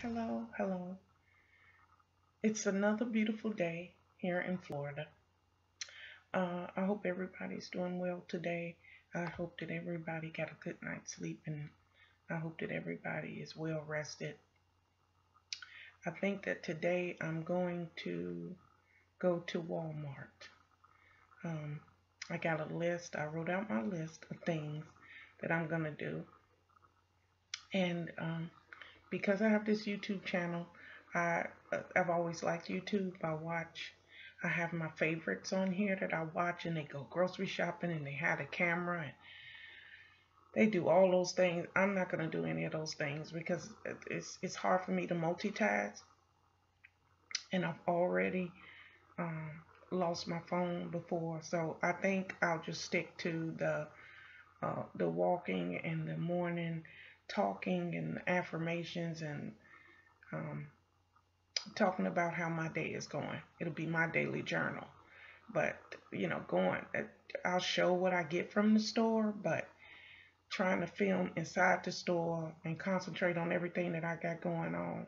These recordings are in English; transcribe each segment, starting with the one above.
Hello, hello. It's another beautiful day here in Florida. I hope everybody's doing well today. I hope that everybody got a good night's sleep, and I hope that everybody is well rested. I think that today I'm going to go to Walmart. Um, I got a list. I wrote out my list of things that I'm going to do. And because I have this YouTube channel, I I've always liked YouTube. I have my favorites on here that I watch, and they go grocery shopping, and they have a camera, and they do all those things. I'm not gonna do any of those things because it's hard for me to multitask, and I've already um, lost my phone before, so I think I'll just stick to the walking and the morning talking and affirmations and um, talking about how my day is going. It'll be my daily journal. But, I'll show what I get from the store, but trying to film inside the store and concentrate on everything that I got going on,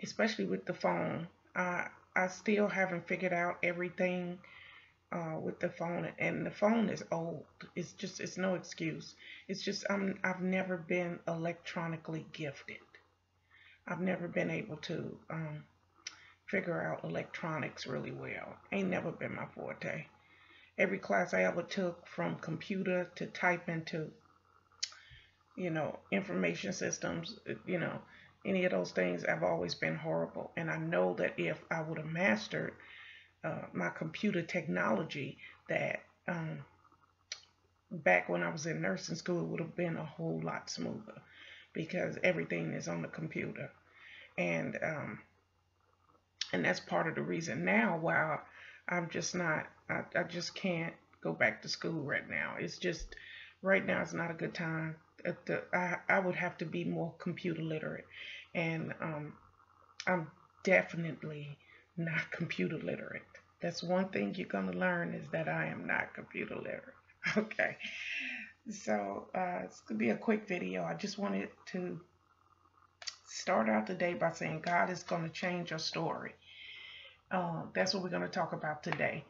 especially with the phone. I still haven't figured out everything with the phone, and the phone is old. It's no excuse. It's just I've never been electronically gifted. I've never been able to figure out electronics really well. Ain't never been my forte. Every class I ever took, from computer to typing to, information systems, any of those things, I've always been horrible. And I know that if I would have mastered my computer technology, that back when I was in nursing school, it would have been a whole lot smoother because everything is on the computer. And that's part of the reason now why I'm just not, I just can't go back to school right now. It's just, right now it's not a good time. I would have to be more computer literate. And I'm definitely not computer literate. That's one thing you're going to learn, is that I am not computer literate. Okay. So it's going to be a quick video. I just wanted to start out the day by saying God is going to change your story. That's what we're going to talk about today.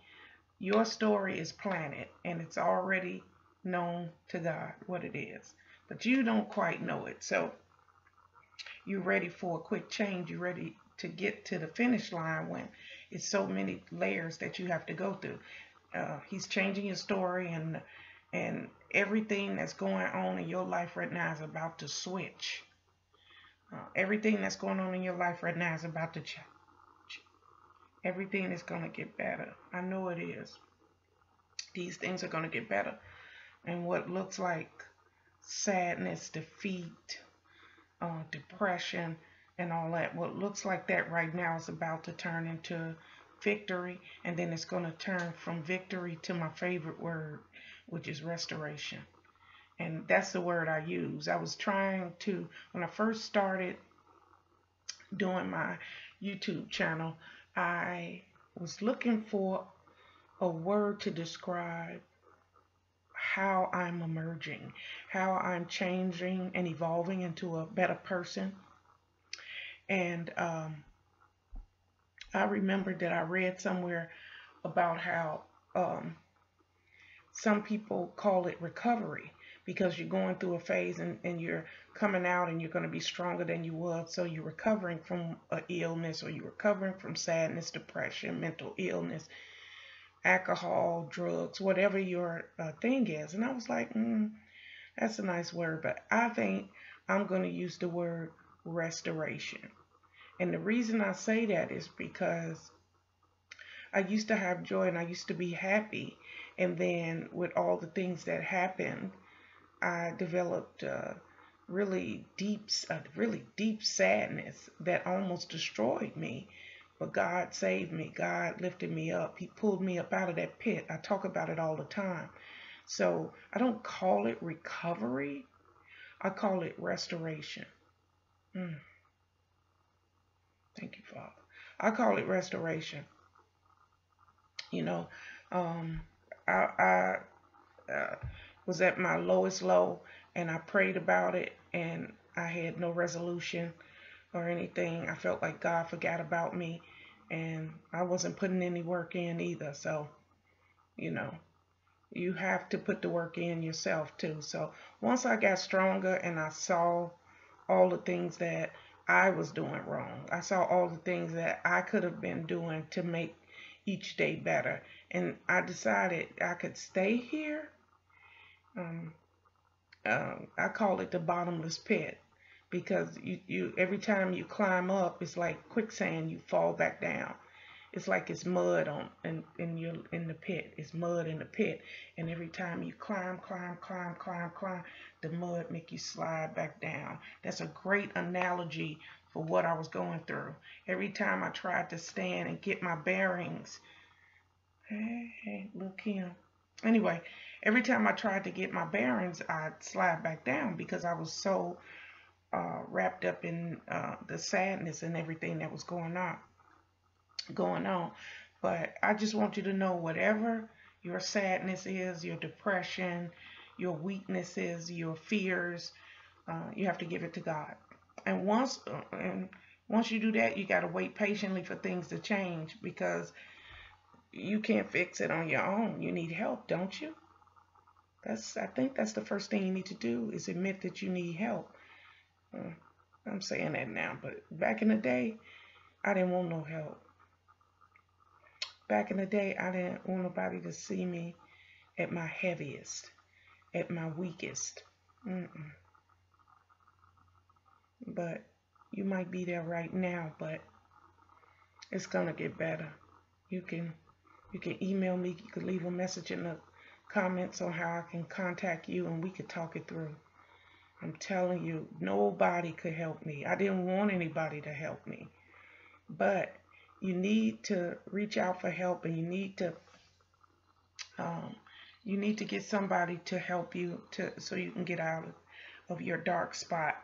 Your story is planted, and it's already known to God what it is, but you don't quite know it. So you're ready for a quick change. You're ready to get to the finish line when it's so many layers that you have to go through. He's changing your story, and everything that's going on in your life right now is about to switch. Everything that's going on in your life right now is about to change. Everything is going to get better. I know it is. These things are going to get better. And what looks like sadness, defeat, depression, and all that, what looks like that right now is about to turn into victory. And then it's going to turn from victory to my favorite word, which is restoration. And that's the word I use. I was trying to, when I first started doing my YouTube channel, I was looking for a word to describe how I'm emerging, how I'm changing and evolving into a better person. And I remembered that I read somewhere about how some people call it recovery, because you're going through a phase, and you're coming out, and you're going to be stronger than you were. So you're recovering from an illness, or you're recovering from sadness, depression, mental illness, alcohol, drugs, whatever your thing is. And I was like, that's a nice word, but I think I'm going to use the word restoration. And the reason I say that is because I used to have joy, and I used to be happy. And then with all the things that happened, I developed really deep sadness that almost destroyed me. But God saved me. God lifted me up. He pulled me up out of that pit. I talk about it all the time. So I don't call it recovery. I call it restoration. Thank you, Father. I call it restoration. You know, I was at my lowest low, and I prayed about it, and I had no resolution or anything. I felt like God forgot about me, and I wasn't putting any work in either. So, you know, you have to put the work in yourself too. So once I got stronger and I saw all the things that I was doing wrong, I saw all the things that I could have been doing to make each day better, and I decided I could stay here. Um, I call it the bottomless pit, because you every time you climb up, it's like quicksand. You fall back down. It's like it's mud on in your in the pit. It's mud in the pit, and every time you climb, the mud make you slide back down. That's a great analogy for what I was going through. Every time I tried to stand and get my bearings, hey, look here. Anyway, every time I tried to get my bearings, I'd slide back down because I was so wrapped up in the sadness and everything that was going on. But I just want you to know, whatever your sadness is, your depression, your weaknesses, your fears, you have to give it to God. And once you do that, you got to wait patiently for things to change, because you can't fix it on your own. You need help, don't you? I think that's the first thing you need to do, is admit that you need help. I'm saying that now, but back in the day, I didn't want no help. Back in the day, I didn't want nobody to see me at my heaviest, at my weakest. But you might be there right now, but it's gonna get better. You can email me. You can leave a message in the comments on how I can contact you, and we could talk it through. I'm telling you, nobody could help me. I didn't want anybody to help me. But you need to reach out for help, and you need to get somebody to help you so you can get out of your dark spot,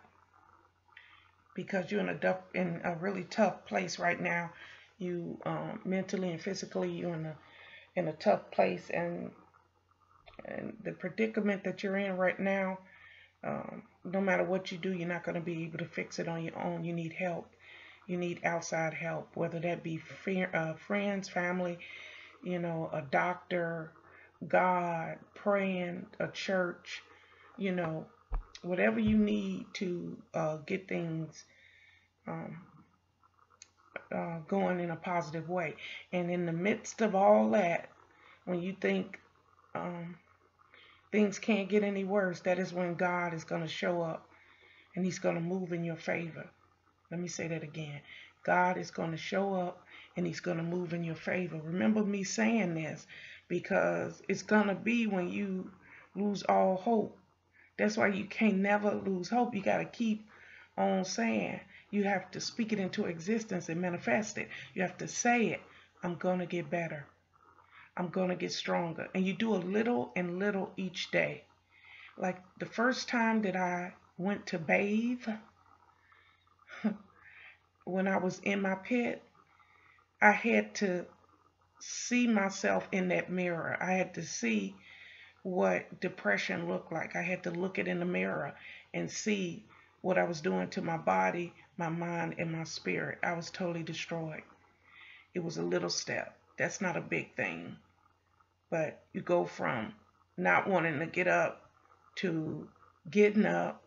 because you're in a really tough place right now. You mentally and physically, you're in a tough place, and the predicament that you're in right now, no matter what you do, you're not going to be able to fix it on your own. You need help. You need outside help, whether that be friends, family, a doctor, God, praying, a church, whatever you need to get things going in a positive way. And in the midst of all that, when you think things can't get any worse, that is when God is going to show up, and he's going to move in your favor. Let me say that again. God is going to show up, and he's going to move in your favor. Remember me saying this, because it's going to be when you lose all hope. That's why you can't never lose hope. You got to keep on saying. You have to speak it into existence and manifest it. You have to say it. I'm going to get better. I'm going to get stronger. And you do a little and little each day. Like the first time that I went to bathe, when I was in my pit, I had to see myself in that mirror. I had to see what depression looked like. I had to look it in the mirror and see what I was doing to my body, my mind, and my spirit. I was totally destroyed. It was a little step. That's not a big thing. But you go from not wanting to get up to getting up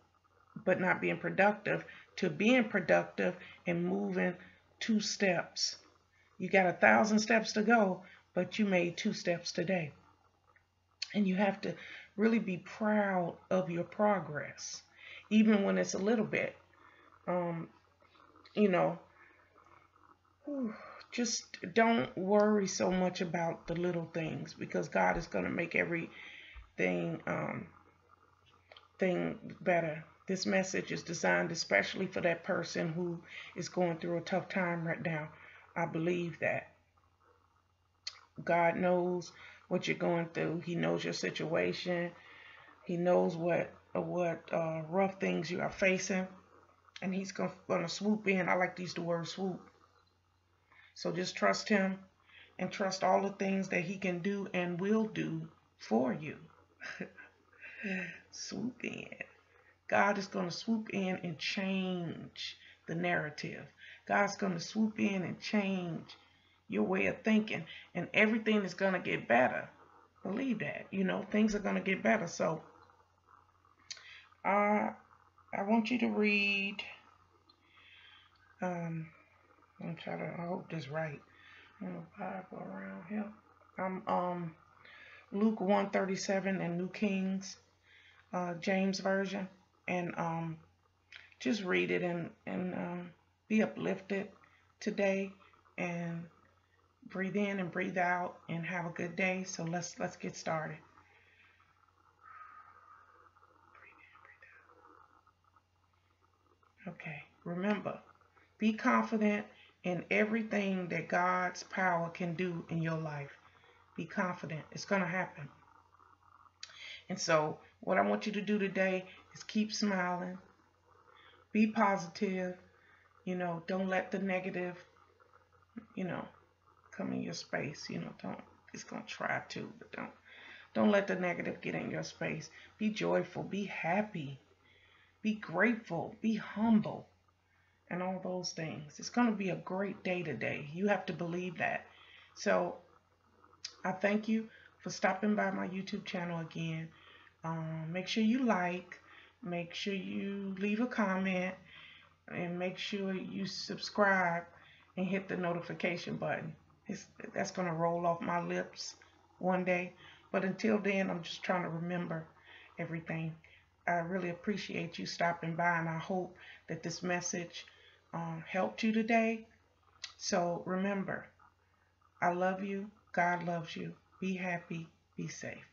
but not being productive to being productive and moving 2 steps. You got 1,000 steps to go, but you made 2 steps today. And you have to really be proud of your progress, even when it's a little bit. Just don't worry so much about the little things, because God is going to make everything thing better. This message is designed especially for that person who is going through a tough time right now. I believe that God knows what you're going through. He knows your situation. He knows what rough things you are facing, and he's going to swoop in. I like to use the word swoop. So just trust him, and trust all the things that he can do and will do for you. Swoop in. God is going to swoop in and change the narrative. God's going to swoop in and change your way of thinking, and everything is going to get better. Believe that. Things are going to get better. So I want you to read. I hope this right. Bible around here. I'm Luke 137 and New King's James Version, and just read it and be uplifted today, and breathe in and breathe out and have a good day. So let's get started. Breathe in, breathe out. Okay, remember, be confident in everything that God's power can do in your life. Be confident. It's going to happen. And so what I want you to do today is keep smiling. Be positive. Don't let the negative, come in your space. Don't. It's going to try to, but don't let the negative get in your space. Be joyful. Be happy. Be grateful. Be humble. And all those things. It's going to be a great day today. You have to believe that. So I thank you for stopping by my YouTube channel again. Make sure you like, make sure you leave a comment, and make sure you subscribe and hit the notification button. That's going to roll off my lips one day. But until then, I'm just trying to remember everything. I really appreciate you stopping by, and I hope that this message helped you today. So remember, I love you. God loves you. Be happy. Be safe.